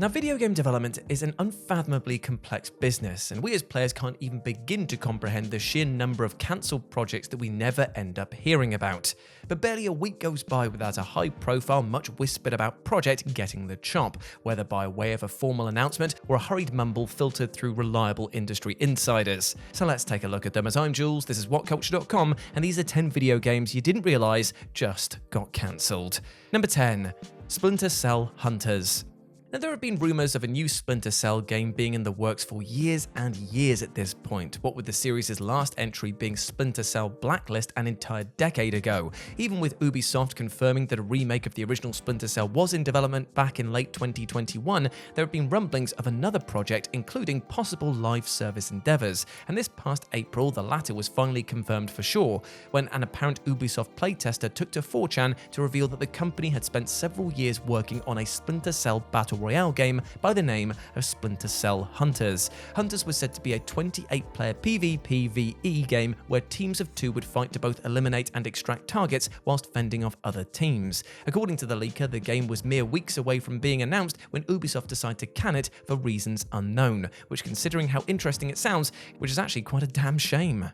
Now, video game development is an unfathomably complex business, and we as players can't even begin to comprehend the sheer number of cancelled projects that we never end up hearing about. But barely a week goes by without a high-profile, much whispered about project getting the chop, whether by way of a formal announcement or a hurried mumble filtered through reliable industry insiders. So let's take a look at them. As I'm Jules, this is WhatCulture.com, and these are 10 video games you didn't realise just got cancelled. Number 10. Splinter Cell Hunters. Now, there have been rumours of a new Splinter Cell game being in the works for years and years at this point, what with the series' last entry being Splinter Cell Blacklist an entire decade ago. Even with Ubisoft confirming that a remake of the original Splinter Cell was in development back in late 2021, there have been rumblings of another project, including possible live service endeavours, and this past April the latter was finally confirmed for sure, when an apparent Ubisoft playtester took to 4chan to reveal that the company had spent several years working on a Splinter Cell Battle Royale game by the name of Splinter Cell Hunters. Hunters was said to be a 28-player PvPvE game where teams of two would fight to both eliminate and extract targets whilst fending off other teams. According to the leaker, the game was mere weeks away from being announced when Ubisoft decided to can it for reasons unknown, which, considering how interesting it sounds, which is actually quite a damn shame.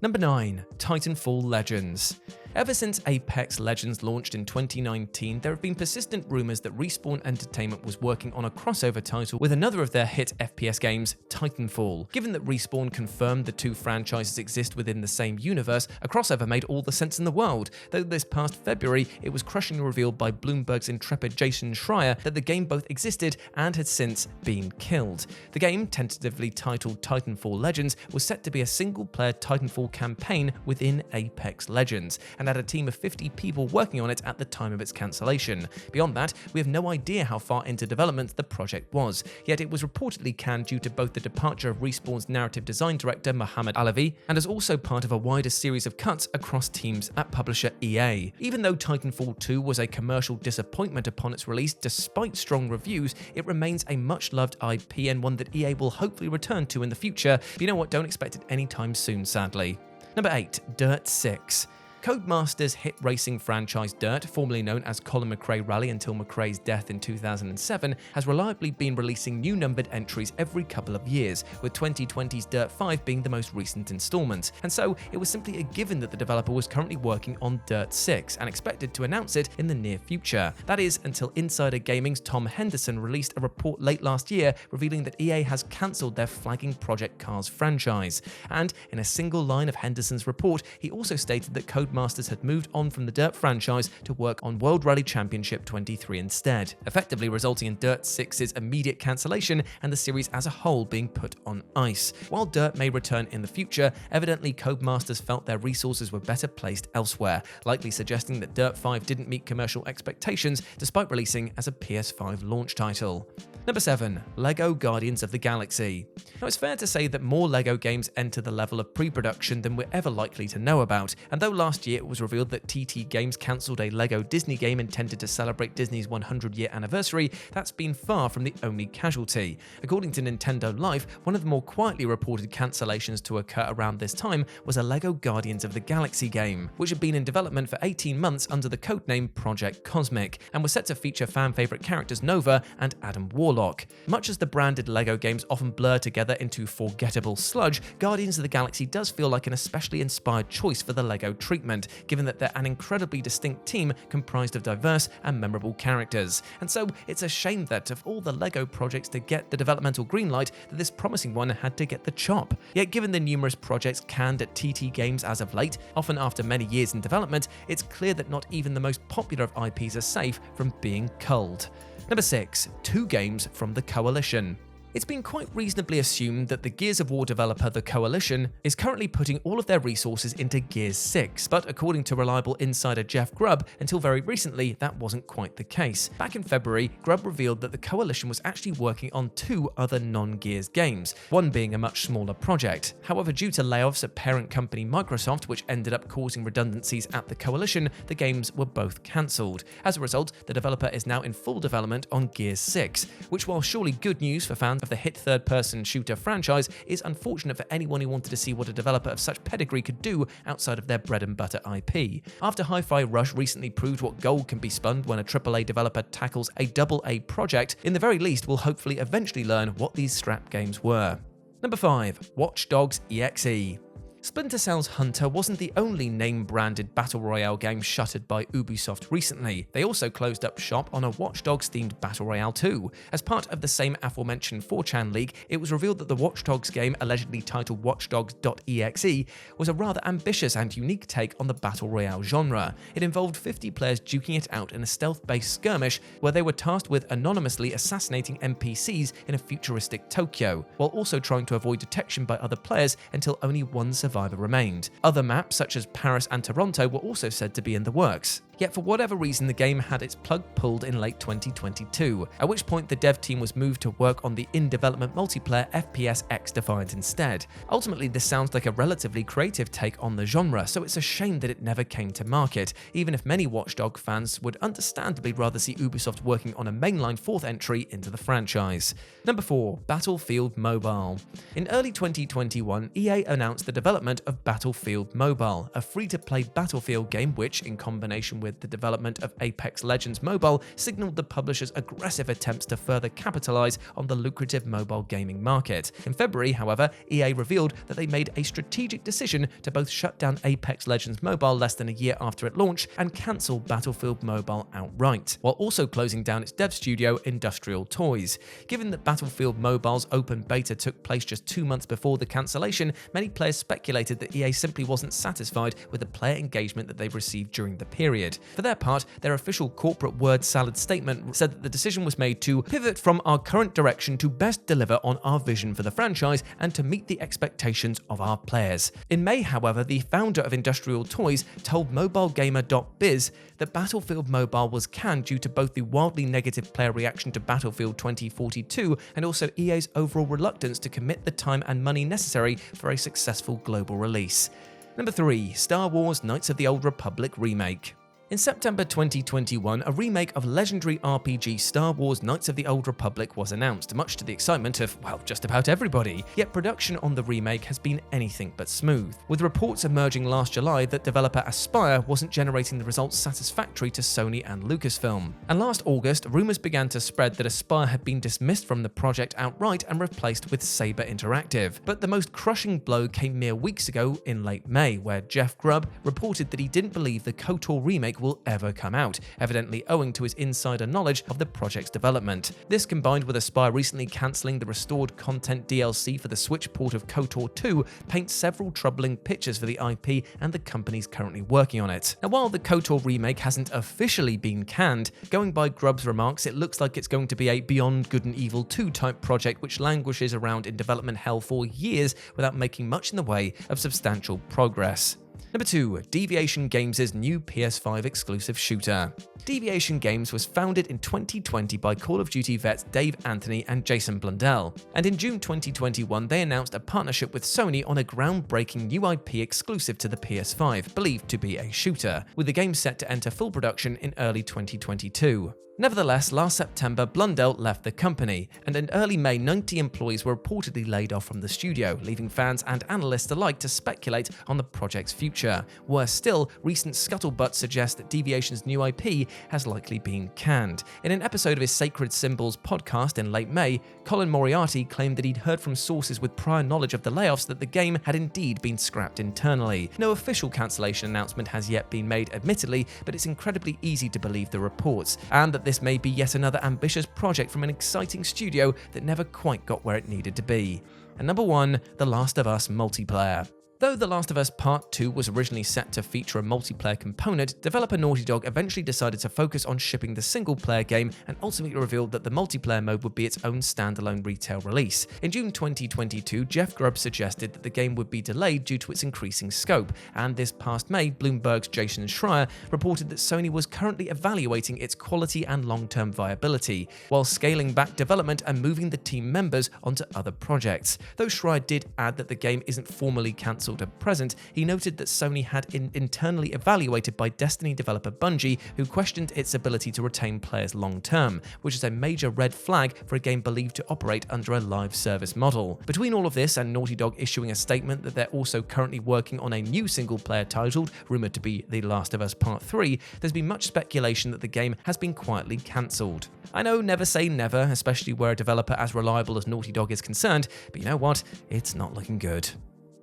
Number 9. Titanfall Legends. Ever since Apex Legends launched in 2019, there have been persistent rumours that Respawn Entertainment was working on a crossover title with another of their hit FPS games, Titanfall. Given that Respawn confirmed the two franchises exist within the same universe, a crossover made all the sense in the world, though this past February it was crushingly revealed by Bloomberg's intrepid Jason Schreier that the game both existed and had since been killed. The game, tentatively titled Titanfall Legends, was set to be a single-player Titanfall campaign within Apex Legends, and had a team of 50 people working on it at the time of its cancellation. Beyond that, we have no idea how far into development the project was, yet it was reportedly canned due to both the departure of Respawn's narrative design director Mohammed Alavi, and as also part of a wider series of cuts across teams at publisher EA. Even though Titanfall 2 was a commercial disappointment upon its release, despite strong reviews, it remains a much-loved IP and one that EA will hopefully return to in the future, but you know what, don't expect it anytime soon, sadly. Number 8. Dirt 6. Codemasters' hit racing franchise Dirt, formerly known as Colin McRae Rally until McRae's death in 2007, has reliably been releasing new numbered entries every couple of years, with 2020's Dirt 5 being the most recent installment. And so, it was simply a given that the developer was currently working on Dirt 6 and expected to announce it in the near future. That is, until Insider Gaming's Tom Henderson released a report late last year revealing that EA has cancelled their flagging Project Cars franchise. And in a single line of Henderson's report, he also stated that Codemasters had moved on from the Dirt franchise to work on World Rally Championship 23 instead, effectively resulting in Dirt 6's immediate cancellation and the series as a whole being put on ice. While Dirt may return in the future, evidently Codemasters felt their resources were better placed elsewhere, likely suggesting that Dirt 5 didn't meet commercial expectations despite releasing as a PS5 launch title. Number 7. LEGO Guardians of the Galaxy. Now, it's fair to say that more LEGO games enter the level of pre-production than we're ever likely to know about, and though last year it was revealed that TT Games cancelled a LEGO Disney game intended to celebrate Disney's 100-year anniversary, that's been far from the only casualty. According to Nintendo Life, one of the more quietly reported cancellations to occur around this time was a LEGO Guardians of the Galaxy game, which had been in development for 18 months under the codename Project Cosmic, and was set to feature fan-favourite characters Nova and Adam Warlock. Much as the branded LEGO games often blur together into forgettable sludge, Guardians of the Galaxy does feel like an especially inspired choice for the LEGO treatment, given that they're an incredibly distinct team comprised of diverse and memorable characters. And so it's a shame that, of all the LEGO projects to get the developmental greenlight, that this promising one had to get the chop. Yet given the numerous projects canned at TT Games as of late, often after many years in development, it's clear that not even the most popular of IPs are safe from being culled. Number 6. 2 games from the Coalition. It's been quite reasonably assumed that the Gears of War developer The Coalition is currently putting all of their resources into Gears 6, but according to reliable insider Jeff Grubb, until very recently that wasn't quite the case. Back in February, Grubb revealed that The Coalition was actually working on 2 other non-Gears games, one being a much smaller project. However, due to layoffs at parent company Microsoft, which ended up causing redundancies at The Coalition, the games were both cancelled. As a result, the developer is now in full development on Gears 6, which, while surely good news for fans of the hit third-person shooter franchise is unfortunate for anyone who wanted to see what a developer of such pedigree could do outside of their bread-and-butter IP. After Hi-Fi Rush recently proved what gold can be spun when a AAA developer tackles a AA project, in the very least we'll hopefully eventually learn what these scrap games were. Number 5. Watch Dogs EXE. Splinter Cell's Hunter wasn't the only name-branded Battle Royale game shuttered by Ubisoft recently. They also closed up shop on a Watch Dogs-themed Battle Royale 2. As part of the same aforementioned 4chan leak, it was revealed that the Watch Dogs game, allegedly titled WatchDogs.exe, was a rather ambitious and unique take on the Battle Royale genre. It involved 50 players duking it out in a stealth-based skirmish where they were tasked with anonymously assassinating NPCs in a futuristic Tokyo, while also trying to avoid detection by other players until only one survivor remained. Other maps, such as Paris and Toronto, were also said to be in the works. Yet for whatever reason, the game had its plug pulled in late 2022, at which point the dev team was moved to work on the in-development multiplayer FPS X Defiant instead. Ultimately, this sounds like a relatively creative take on the genre, so it's a shame that it never came to market, even if many Watch Dogs fans would understandably rather see Ubisoft working on a mainline fourth entry into the franchise. Number 4. Battlefield Mobile. In early 2021, EA announced the development of Battlefield Mobile, a free-to-play Battlefield game which, in combination with the development of Apex Legends Mobile, signaled the publisher's aggressive attempts to further capitalize on the lucrative mobile gaming market. In February, however, EA revealed that they made a strategic decision to both shut down Apex Legends Mobile less than a year after it launched and cancel Battlefield Mobile outright, while also closing down its dev studio, Industrial Toys. Given that Battlefield Mobile's open beta took place just 2 months before the cancellation, many players speculated that EA simply wasn't satisfied with the player engagement that they've received during the period. For their part, their official corporate word salad statement said that the decision was made to pivot from our current direction to best deliver on our vision for the franchise and to meet the expectations of our players. In May, however, the founder of Industrial Toys told MobileGamer.biz that Battlefield Mobile was canned due to both the wildly negative player reaction to Battlefield 2042 and also EA's overall reluctance to commit the time and money necessary for a successful global release. Number 3. Star Wars Knights of the Old Republic Remake. In September 2021, a remake of legendary RPG Star Wars Knights of the Old Republic was announced, much to the excitement of, well, just about everybody. Yet production on the remake has been anything but smooth, with reports emerging last July that developer Aspyr wasn't generating the results satisfactory to Sony and Lucasfilm. And last August, rumors began to spread that Aspyr had been dismissed from the project outright and replaced with Saber Interactive. But the most crushing blow came mere weeks ago in late May, where Jeff Grubb reported that he didn't believe the KOTOR remake will ever come out, evidently owing to his insider knowledge of the project's development. This, combined with Aspyr recently cancelling the restored content DLC for the Switch port of KOTOR 2, paints several troubling pictures for the IP and the companies currently working on it. Now, while the KOTOR remake hasn't officially been canned, going by Grubb's remarks, it looks like it's going to be a Beyond Good and Evil 2 type project which languishes around in development hell for years without making much in the way of substantial progress. Number 2. Deviation Games' new PS5 exclusive shooter. Deviation Games was founded in 2020 by Call of Duty vets Dave Anthony and Jason Blundell, and in June 2021 they announced a partnership with Sony on a groundbreaking new IP exclusive to the PS5, believed to be a shooter, with the game set to enter full production in early 2022. Nevertheless, last September, Blundell left the company, and in early May, 90 employees were reportedly laid off from the studio, leaving fans and analysts alike to speculate on the project's future. Worse still, recent scuttlebutt suggests that Deviation's new IP has likely been canned. In an episode of his Sacred Symbols podcast in late May, Colin Moriarty claimed that he'd heard from sources with prior knowledge of the layoffs that the game had indeed been scrapped internally. No official cancellation announcement has yet been made, admittedly, but it's incredibly easy to believe the reports, and that this may be yet another ambitious project from an exciting studio that never quite got where it needed to be. And number 1, The Last of Us multiplayer. Though The Last of Us Part 2 was originally set to feature a multiplayer component, developer Naughty Dog eventually decided to focus on shipping the single-player game and ultimately revealed that the multiplayer mode would be its own standalone retail release. In June 2022, Jeff Grubb suggested that the game would be delayed due to its increasing scope, and this past May, Bloomberg's Jason Schreier reported that Sony was currently evaluating its quality and long-term viability, while scaling back development and moving the team members onto other projects. Though Schreier did add that the game isn't formally cancelled cancelled at present, he noted that Sony had been internally evaluated by Destiny developer Bungie, who questioned its ability to retain players long-term, which is a major red flag for a game believed to operate under a live service model. Between all of this and Naughty Dog issuing a statement that they're also currently working on a new single-player title, rumoured to be The Last of Us Part 3, there's been much speculation that the game has been quietly cancelled. I know never say never, especially where a developer as reliable as Naughty Dog is concerned, but you know what? It's not looking good.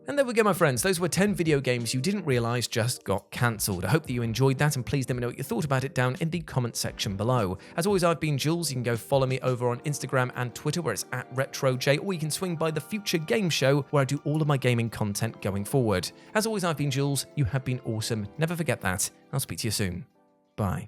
And there we go, my friends. Those were 10 video games you didn't realise just got cancelled. I hope that you enjoyed that, and please let me know what you thought about it down in the comment section below. As always, I've been Jules. You can go follow me over on Instagram and Twitter, where it's @RetroJ, or you can swing by the Future Game Show, where I do all of my gaming content going forward. As always, I've been Jules. You have been awesome. Never forget that. I'll speak to you soon. Bye.